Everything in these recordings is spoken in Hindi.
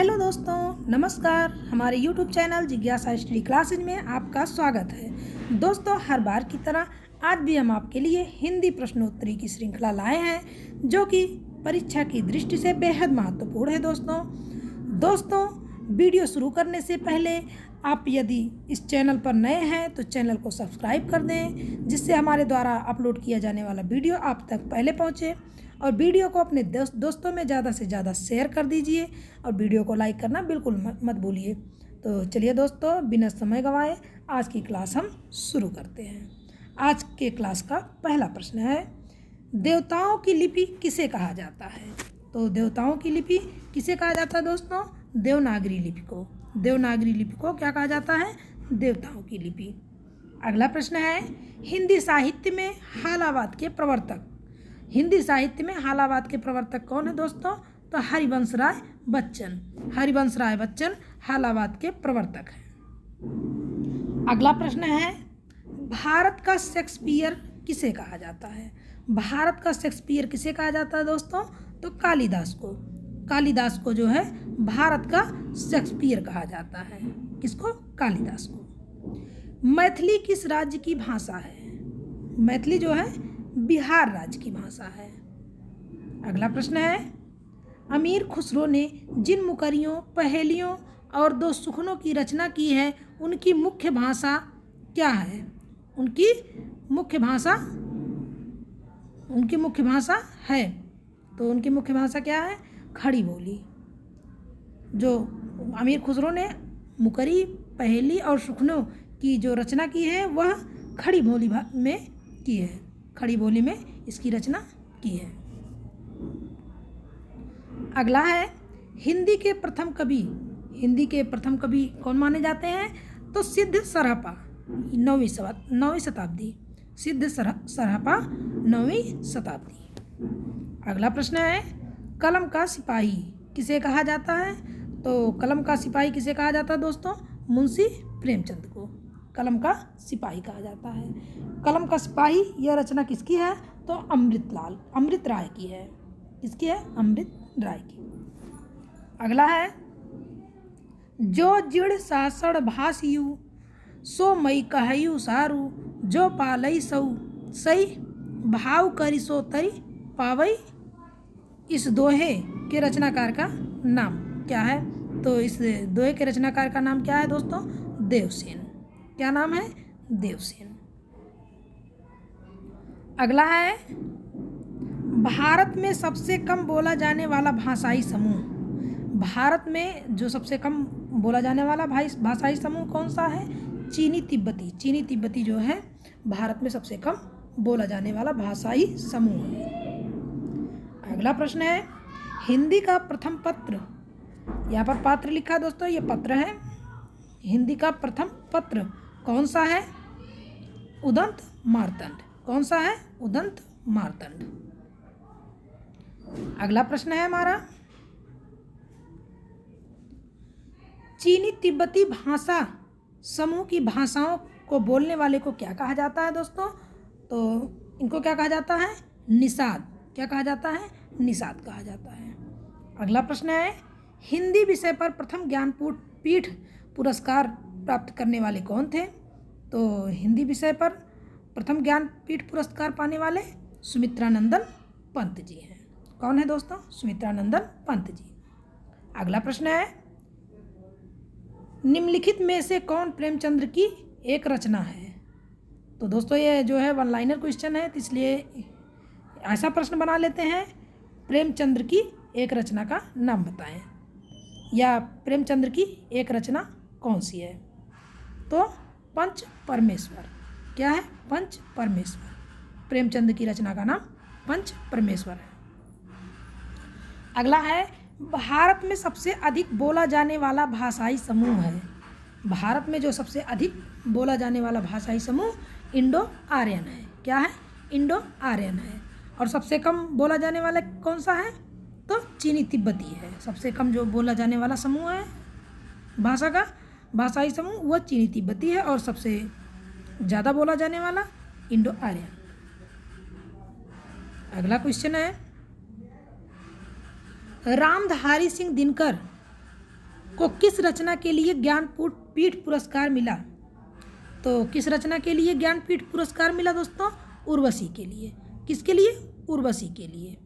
हेलो दोस्तों, नमस्कार। हमारे YouTube चैनल जिज्ञासा स्टडी क्लासेज में आपका स्वागत है। दोस्तों, हर बार की तरह आज भी हम आपके लिए हिंदी प्रश्नोत्तरी की श्रृंखला लाए हैं जो कि परीक्षा की दृष्टि से बेहद महत्वपूर्ण है। दोस्तों, वीडियो शुरू करने से पहले आप यदि इस चैनल पर नए हैं तो चैनल को सब्सक्राइब कर दें, जिससे हमारे द्वारा अपलोड किया जाने वाला वीडियो आप तक पहले पहुंचे। और वीडियो को अपने दोस्तों में ज़्यादा से ज़्यादा शेयर कर दीजिए और वीडियो को लाइक करना बिल्कुल मत भूलिए। तो चलिए दोस्तों, बिना समय गंवाए आज की क्लास हम शुरू करते हैं। आज के क्लास का पहला प्रश्न है, देवताओं की लिपि किसे कहा जाता है? तो देवताओं की लिपि किसे कहा जाता है दोस्तों? देवनागरी लिपि को। देवनागरी लिपि को क्या कहा जाता है? देवताओं की लिपि। अगला प्रश्न है, हिंदी साहित्य में हालावाद के प्रवर्तक। हिंदी साहित्य में हालावाद के प्रवर्तक कौन है दोस्तों? तो हरिवंश राय बच्चन। हरिवंश राय बच्चन हालावाद के प्रवर्तक हैं। अगला प्रश्न है, भारत का शेक्सपियर किसे कहा जाता है? भारत का शेक्सपियर किसे कहा जाता है दोस्तों? तो कालिदास को। कालिदास को जो है भारत का शेक्सपियर कहा जाता है। किसको? कालिदास को। मैथिली किस राज्य की भाषा है? मैथिली जो है बिहार राज्य की भाषा है। अगला प्रश्न है, अमीर खुसरो ने जिन मुकरियों, पहेलियों और दो सुखनों की रचना की है उनकी मुख्य भाषा क्या है? उनकी मुख्य भाषा है, तो उनकी मुख्य भाषा क्या है? खड़ी बोली। जो अमीर खुसरो ने मुकरी, पहेली और सुखनों की जो रचना की है वह खड़ी बोली में की है। खड़ी बोली में इसकी रचना की है। अगला है, हिंदी के प्रथम कवि कौन माने जाते हैं? तो सिद्ध सरहपा, 9वीं शताब्दी। सिद्ध सरहपा 9वीं शताब्दी। अगला प्रश्न है, कलम का सिपाही किसे कहा जाता है? तो कलम का सिपाही किसे कहा जाता है दोस्तों? मुंशी प्रेमचंद को कलम का सिपाही कहा जाता है। कलम का सिपाही यह रचना किसकी है? तो अमृत राय की है। किसकी है? अमृत राय की। अगला है, जो जिड़ सासड़ भासियु सो मई कहयु सारू जो पालई सऊ सई भाव करी सो तरी पावई। इस दोहे के रचनाकार का नाम क्या है? तो इस दोहे के रचनाकार का नाम क्या है दोस्तों? देवसेन। क्या नाम है? देवसेन। अगला है, भारत में सबसे कम बोला जाने वाला भाषाई समूह। भारत में जो सबसे कम बोला जाने वाला भाषाई समूह कौन सा है? चीनी तिब्बती। चीनी तिब्बती जो है भारत में सबसे कम बोला जाने वाला भाषाई समूह है। अगला प्रश्न है, हिंदी का प्रथम पत्र, यहाँ पर पात्र लिखा है दोस्तों, ये पत्र है। हिंदी का प्रथम पत्र कौन सा है? उदंत मार्तंड। कौन सा है? उदंत मार्तंड। अगला प्रश्न है हमारा, चीनी तिब्बती भाषा समूह की भाषाओं को बोलने वाले को क्या कहा जाता है दोस्तों? तो इनको क्या कहा जाता है? निषाद। क्या कहा जाता है? निषाद कहा जाता है। अगला प्रश्न है, हिंदी विषय पर प्रथम ज्ञानपीठ पुरस्कार प्राप्त करने वाले कौन थे? तो हिंदी विषय पर प्रथम ज्ञानपीठ पुरस्कार पाने वाले सुमित्रानंदन पंत जी हैं। कौन है दोस्तों? सुमित्रानंदन पंत जी। अगला प्रश्न है, निम्नलिखित में से कौन प्रेमचंद्र की एक रचना है? तो दोस्तों ये जो है वन लाइनर क्वेश्चन है, तो इसलिए ऐसा प्रश्न बना लेते हैं, प्रेमचंद्र की एक रचना का नाम बताएं, या प्रेमचंद्र की एक रचना कौन सी है? तो पंच परमेश्वर। क्या है? पंच परमेश्वर। प्रेमचंद की रचना का नाम पंच परमेश्वर है। अगला है, भारत में सबसे अधिक बोला जाने वाला भाषाई समूह है। भारत में जो सबसे अधिक बोला जाने वाला भाषाई समूह इंडो आर्यन है। क्या है? इंडो आर्यन है। और सबसे कम बोला जाने वाला कौन सा है? तो चीनी तिब्बती है। सबसे कम जो बोला जाने वाला समूह है भाषा का, भाषाई समूह, वह चीनी तिब्बती है। और सबसे ज़्यादा बोला जाने वाला इंडो आर्यन। अगला क्वेश्चन है, रामधारी सिंह दिनकर को किस रचना के लिए ज्ञानपीठ पुरस्कार मिला? तो किस रचना के लिए ज्ञानपीठ पुरस्कार मिला दोस्तों? उर्वशी के लिए। किसके लिए? उर्वशी के लिए।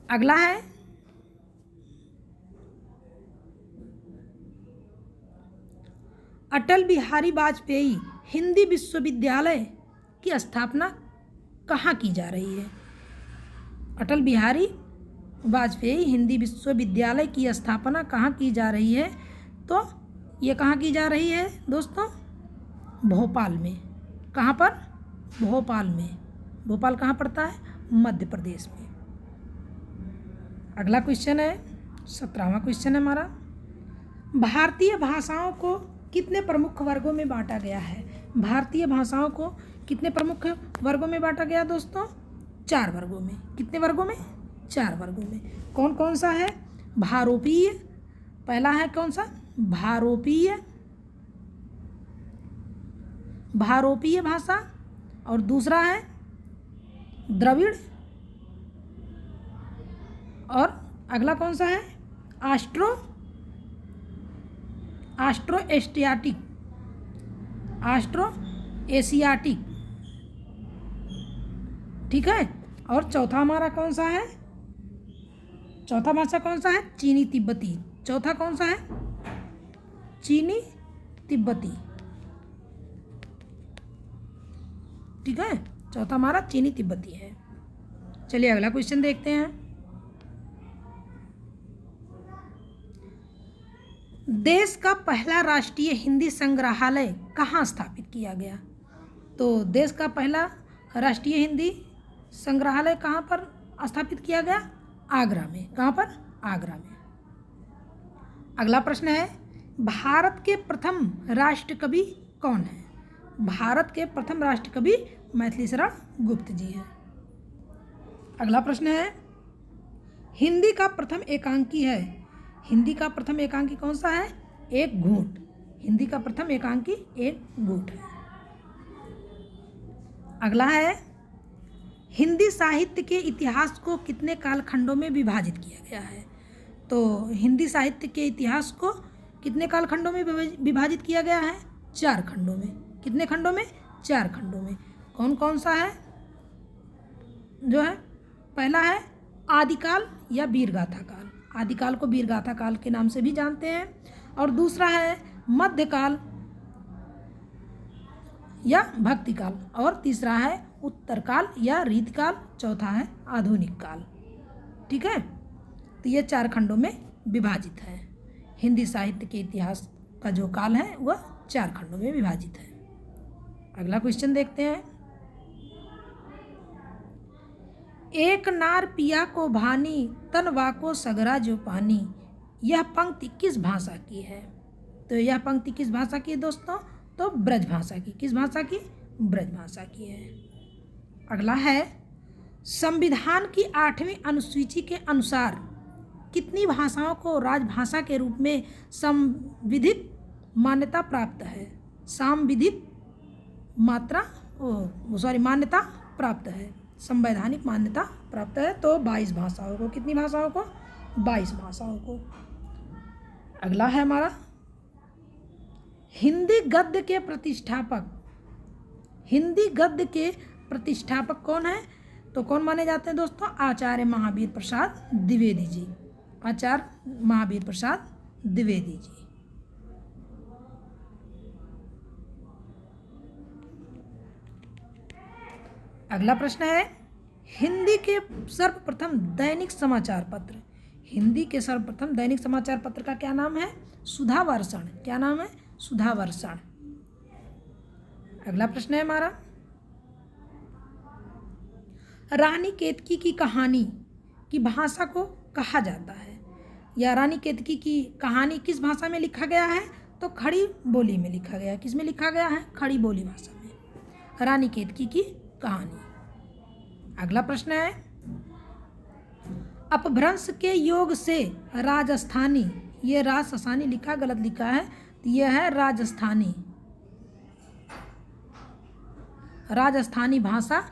अगला है अटल बिहारी वाजपेयी हिंदी विश्वविद्यालय की स्थापना कहाँ की जा रही है? अटल बिहारी वाजपेयी हिंदी विश्वविद्यालय की स्थापना कहाँ की जा रही है? तो ये कहाँ की जा रही है दोस्तों? भोपाल में। कहाँ पर? भोपाल में। भोपाल कहाँ पड़ता है? मध्य प्रदेश में। अगला क्वेश्चन है 17वां क्वेश्चन है हमारा। भारतीय भाषाओं को कितने प्रमुख वर्गों में बांटा गया है? भारतीय भाषाओं को कितने प्रमुख वर्गों में बांटा गया दोस्तों? 4 वर्गों में। कितने वर्गों में? 4 वर्गों में। कौन कौन सा है? भारोपीय, पहला है कौन सा? भारोपीय, भारोपीय भाषा, और दूसरा है द्रविड़, और अगला कौन सा है? आस्ट्रो एशियाटिक, ठीक है। और चौथा हमारा कौन सा है? चौथा भाषा कौन सा है? चीनी तिब्बती। चौथा कौन सा है? चीनी तिब्बती, ठीक है। चौथा हमारा चीनी तिब्बती है। चलिए अगला क्वेश्चन देखते हैं। देश का पहला राष्ट्रीय हिंदी संग्रहालय कहाँ स्थापित किया गया? तो देश का पहला राष्ट्रीय हिंदी संग्रहालय कहाँ पर स्थापित किया गया? आगरा में। कहाँ पर? आगरा में। अगला प्रश्न है भारत के प्रथम राष्ट्रकवि कौन है? भारत के प्रथम राष्ट्रकवि मैथिली शरण गुप्त जी हैं। अगला प्रश्न है हिंदी का प्रथम एकांकी है। हिंदी का प्रथम एकांकी कौन सा है? एक घूंट। हिंदी का प्रथम एकांकी एक घूंट है। अगला है हिंदी साहित्य के इतिहास को कितने कालखंडों में विभाजित किया गया है? तो हिंदी साहित्य के इतिहास को कितने कालखंडों में विभाजित किया गया है? 4 खंडों में। कितने खंडों में? 4 खंडों में। कौन कौन सा है जो है? पहला है आदिकाल या वीरगाथा काल। आदिकाल को वीरगाथा काल के नाम से भी जानते हैं। और दूसरा है मध्यकाल या भक्तिकाल। और तीसरा है उत्तरकाल या रीतकाल। चौथा है आधुनिक काल, ठीक है। तो ये 4 खंडों में विभाजित है। हिंदी साहित्य के इतिहास का जो काल है वह 4 खंडों में विभाजित है। अगला क्वेश्चन देखते हैं। एक नार पिया को भानी तनवा को सगरा जो पानी, यह पंक्ति किस भाषा की है? तो यह पंक्ति किस भाषा की है दोस्तों? तो ब्रज भाषा की। किस भाषा की? ब्रज भाषा की है। अगला है संविधान की 8वीं अनुसूची के अनुसार कितनी भाषाओं को राजभाषा के रूप में संविधित मान्यता प्राप्त है? सांविधिक मान्यता प्राप्त है। संवैधानिक मान्यता प्राप्त है। तो 22 भाषाओं को। कितनी भाषाओं को? 22 भाषाओं को। अगला है हमारा हिंदी गद्य के प्रतिष्ठापक। हिंदी गद्य के प्रतिष्ठापक कौन है? तो कौन माने जाते हैं दोस्तों? आचार्य महावीर प्रसाद द्विवेदी जी। आचार्य महावीर प्रसाद द्विवेदी जी। अगला प्रश्न है हिंदी के सर्वप्रथम दैनिक समाचार पत्र। हिंदी के सर्वप्रथम दैनिक समाचार पत्र का क्या नाम है? सुधावर्षण। क्या नाम है? सुधावर्षण। अगला प्रश्न है हमारा रानी केतकी की कहानी की भाषा को कहा जाता है, या रानी केतकी की कहानी किस भाषा में लिखा गया है? तो खड़ी बोली में लिखा गया है। किस में लिखा गया है? खड़ी बोली भाषा में। रानी केतकी की कहानी। अगला प्रश्न है अपभ्रंश के योग से राजस्थानी, ये राजस्थानी लिखा, गलत लिखा है, तो यह है राजस्थानी। राजस्थानी भाषा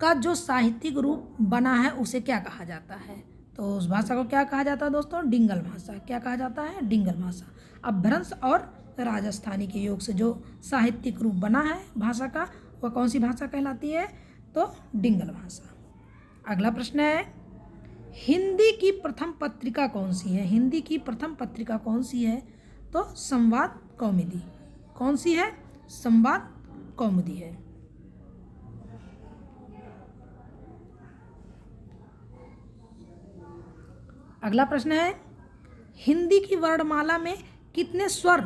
का जो साहित्यिक रूप बना है उसे क्या कहा जाता है? तो उस भाषा को क्या कहा जाता है दोस्तों? डिंगल भाषा। क्या कहा जाता है? डिंगल भाषा। अपभ्रंश और राजस्थानी के योग से जो साहित्यिक रूप बना है भाषा का, वह कौन सी भाषा कहलाती है? तो डिंगल भाषा। अगला प्रश्न है, हिंदी की प्रथम पत्रिका कौन सी है? हिंदी की प्रथम पत्रिका कौन सी है? तो संवाद कौमुदी। कौन सी है? संवाद कौमुदी है। अगला प्रश्न है, हिंदी की वर्णमाला में कितने स्वर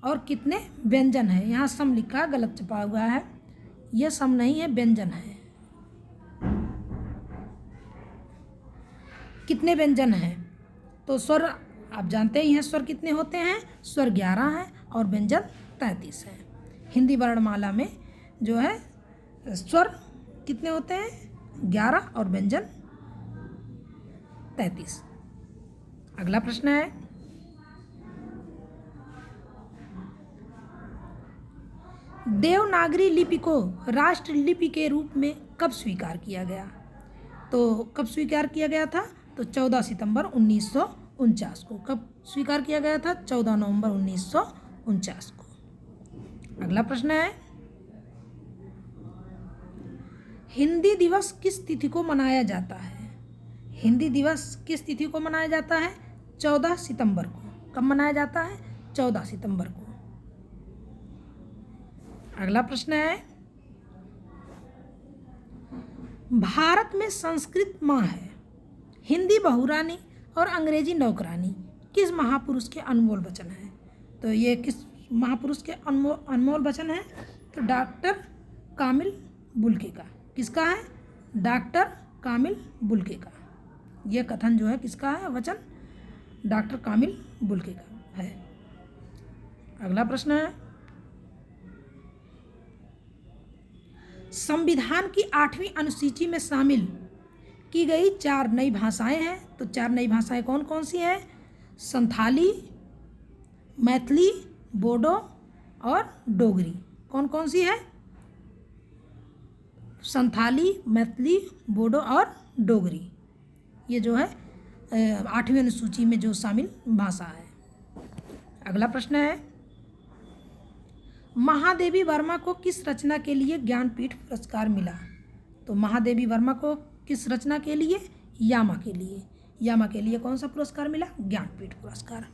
और कितने व्यंजन है? यहाँ सम लिखा गलत छपा हुआ है, यह सम नहीं है, व्यंजन है। कितने व्यंजन हैं? तो स्वर आप जानते ही हैं, स्वर कितने होते हैं? स्वर 11 हैं और व्यंजन 33 हैं। हिंदी वर्णमाला में जो है स्वर कितने होते हैं? 11 और व्यंजन 33। अगला प्रश्न है, देवनागरी लिपि को राष्ट्र लिपि के रूप में कब स्वीकार किया गया? तो कब स्वीकार किया गया था? तो 14 सितंबर 1949 को। कब स्वीकार किया गया था? 14 नवंबर 1949 को। अगला प्रश्न है, हिंदी दिवस किस तिथि को मनाया जाता है? हिंदी दिवस किस तिथि को मनाया जाता है? 14 सितंबर को। कब मनाया जाता है? 14 सितंबर को। अगला प्रश्न है, भारत में संस्कृत माँ है, हिंदी बहुरानी और अंग्रेजी नौकरानी किस महापुरुष के अनमोल वचन है? तो ये किस महापुरुष के अनमोल वचन है? तो डॉक्टर कामिल बुल्के का। किसका है? डॉक्टर कामिल बुल्के का। यह कथन जो है किसका है? वचन डॉक्टर कामिल बुल्के का है। अगला प्रश्न है, संविधान की 8वीं अनुसूची में शामिल की गई 4 नई भाषाएं हैं। तो 4 नई भाषाएं कौन कौन सी हैं? संथाली, मैथिली, बोडो और डोगरी। कौन कौन सी है? संथाली, मैथिली, बोडो और डोगरी। ये जो है 8वीं अनुसूची में जो शामिल भाषा है। अगला प्रश्न है, महादेवी वर्मा को किस रचना के लिए ज्ञानपीठ पुरस्कार मिला? तो महादेवी वर्मा को किस रचना के लिए? यामा के लिए। यामा के लिए कौन सा पुरस्कार मिला? ज्ञानपीठ पुरस्कार।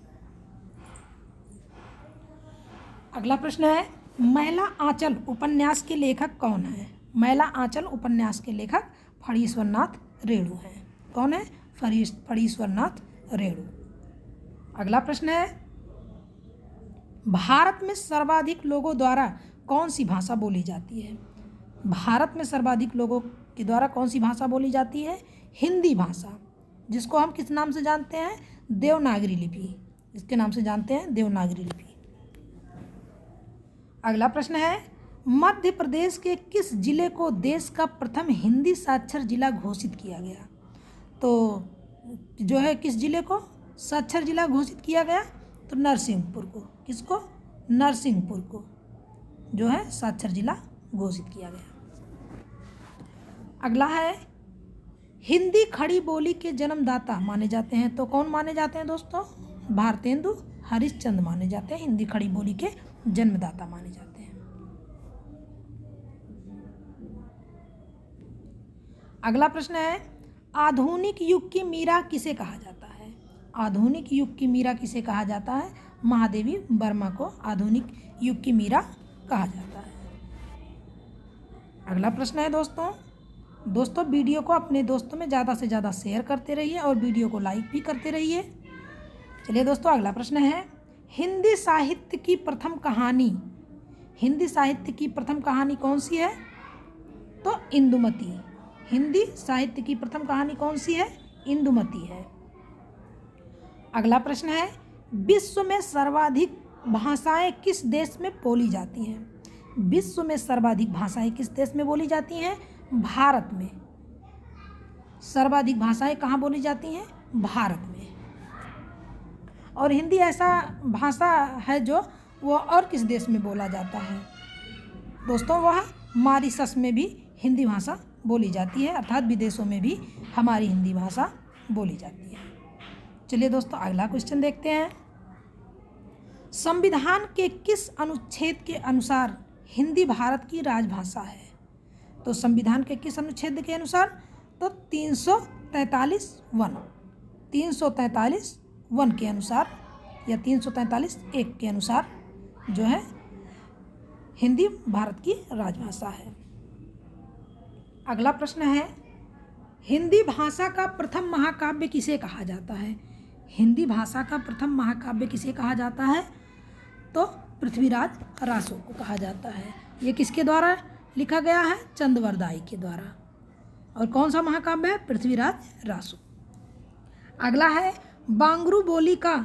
अगला प्रश्न है, मैला आंचल उपन्यास के लेखक कौन है? मैला आंचल उपन्यास के लेखक फणीश्वरनाथ रेणु हैं। कौन है? फणीश्वरनाथ रेणु। अगला प्रश्न है, भारत में सर्वाधिक लोगों द्वारा कौन सी भाषा बोली जाती है? भारत में सर्वाधिक लोगों के द्वारा कौन सी भाषा बोली जाती है? हिंदी भाषा, जिसको हम किस नाम से जानते हैं? देवनागरी लिपि। इसके नाम से जानते हैं देवनागरी लिपि। अगला प्रश्न है, मध्य प्रदेश के किस जिले को देश का प्रथम हिंदी साक्षर जिला घोषित किया गया? तो जो है किस जिले को साक्षर जिला घोषित किया गया? तो नरसिंहपुर को। किसको? नरसिंहपुर को जो है साक्षर जिला घोषित किया गया। अगला है, हिंदी खड़ी बोली के जन्मदाता माने जाते हैं। तो कौन माने जाते हैं दोस्तों? भारतेंदु हरिश्चंद्र माने जाते हैं, हिंदी खड़ी बोली के जन्मदाता माने जाते हैं। अगला प्रश्न है, आधुनिक युग की मीरा किसे कहा जाता है? आधुनिक युग की मीरा किसे कहा जाता है? महादेवी वर्मा को आधुनिक युग की मीरा कहा जाता है। अगला प्रश्न है दोस्तों वीडियो को अपने दोस्तों में ज़्यादा से ज़्यादा शेयर करते रहिए और वीडियो को लाइक भी करते रहिए। चलिए दोस्तों, अगला प्रश्न है, हिंदी साहित्य की प्रथम कहानी, हिंदी साहित्य की प्रथम कहानी कौन सी है? तो इंदुमती। हिंदी साहित्य की प्रथम कहानी कौन सी है? इंदुमती है। अगला प्रश्न है, विश्व में सर्वाधिक भाषाएं किस देश में बोली जाती हैं? विश्व में सर्वाधिक भाषाएं किस देश में बोली जाती हैं? भारत में। सर्वाधिक भाषाएं कहाँ बोली जाती हैं? भारत में। और हिंदी ऐसा भाषा है जो वो और किस देश में बोला जाता है दोस्तों? वह मॉरिशस में भी हिंदी भाषा बोली जाती है, अर्थात विदेशों में भी हमारी हिंदी भाषा बोली जाती है। चलिए दोस्तों अगला क्वेश्चन देखते हैं। संविधान के किस अनुच्छेद के अनुसार हिंदी भारत की राजभाषा है? तो संविधान के किस अनुच्छेद के अनुसार? तो 343(1) के अनुसार या 343(1) के अनुसार जो है हिंदी भारत की राजभाषा है। अगला प्रश्न है, हिंदी भाषा का प्रथम महाकाव्य किसे कहा जाता है? हिंदी भाषा का प्रथम महाकाव्य किसे कहा जाता है? तो पृथ्वीराज रासो को कहा जाता है। ये किसके द्वारा लिखा गया है? चंद्रवरदाई के द्वारा। और कौन सा महाकाव्य है? पृथ्वीराज रासो। अगला है, बांगरू बोली का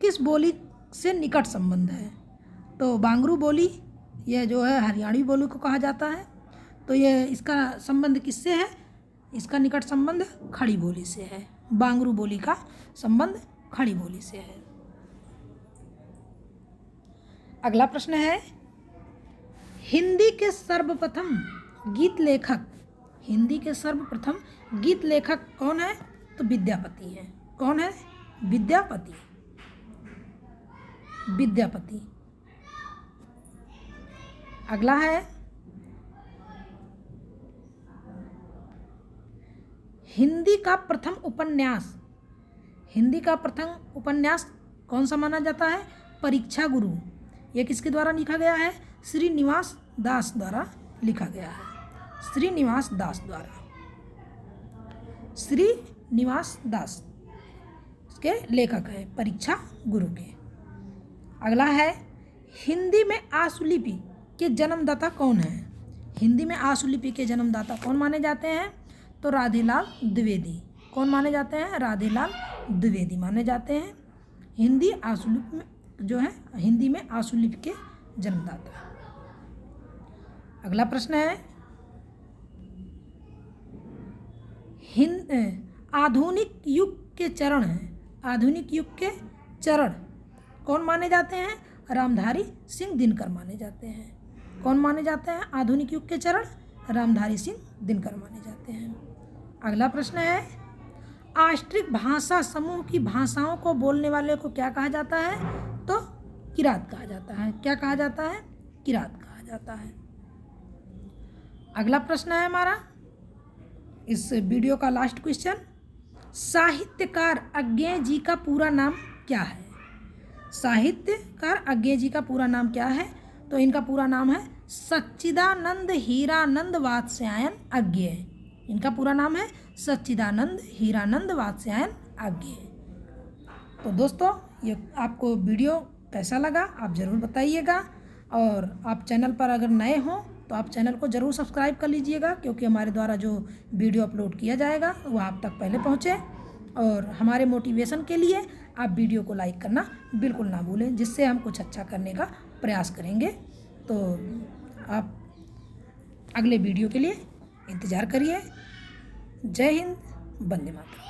किस बोली से निकट संबंध है? तो बांगरू बोली यह जो है हरियाणवी बोली को कहा जाता है। तो ये इसका संबंध किससे है? इसका निकट संबंध खड़ी बोली से है। बांगरू बोली का संबंध खड़ी बोली से है। अगला प्रश्न है, हिंदी के सर्वप्रथम गीत लेखक, हिंदी के सर्वप्रथम गीत लेखक कौन है? तो विद्यापति है। कौन है? विद्यापति। विद्यापति। अगला है, हिंदी का प्रथम उपन्यास, हिंदी का प्रथम उपन्यास कौन सा माना जाता है? परीक्षा गुरु। यह किसके द्वारा लिखा गया है? श्रीनिवास दास द्वारा लिखा गया है। श्रीनिवास दास द्वारा। श्रीनिवास दास के लेखक है परीक्षा गुरु के। अगला है, हिंदी में आशुलिपि के जन्मदाता कौन है? हिंदी में आशुलिपि के जन्मदाता कौन माने जाते हैं? तो राधेलाल द्विवेदी। कौन माने जाते हैं? राधेलाल द्विवेदी माने जाते हैं हिंदी आशुलिपि में जो है हिंदी में आशुलिपि के जन्मदाता। अगला प्रश्न है, आधुनिक युग के चरण हैं, आधुनिक युग के चरण कौन माने जाते हैं? रामधारी सिंह दिनकर माने जाते हैं। कौन माने जाते हैं आधुनिक युग के चरण? रामधारी सिंह दिनकर माने जाते हैं। अगला प्रश्न है, आष्ट्रिक भाषा समूह की भाषाओं को बोलने वाले को क्या कहा जाता है? तो किरात कहा जाता है। क्या कहा जाता है? किरात कहा जाता है। अगला प्रश्न है हमारा इस वीडियो का लास्ट क्वेश्चन, साहित्यकार अज्ञेय जी का पूरा नाम क्या है? साहित्यकार अज्ञेय जी का पूरा नाम क्या है? तो इनका पूरा नाम है सच्चिदानंद हीरानंद वात्स्यायन अज्ञेय। इनका पूरा नाम है सच्चिदानंद हीरानंद वात्स्यायन अज्ञेय। तो दोस्तों ये आपको वीडियो कैसा लगा आप ज़रूर बताइएगा, और आप चैनल पर अगर नए हों तो आप चैनल को ज़रूर सब्सक्राइब कर लीजिएगा, क्योंकि हमारे द्वारा जो वीडियो अपलोड किया जाएगा वह आप तक पहले पहुँचे। और हमारे मोटिवेशन के लिए आप वीडियो को लाइक करना बिल्कुल ना भूलें, जिससे हम कुछ अच्छा करने का प्रयास करेंगे। तो आप अगले वीडियो के लिए इंतज़ार करिए। जय हिंद, वंदे मातरम।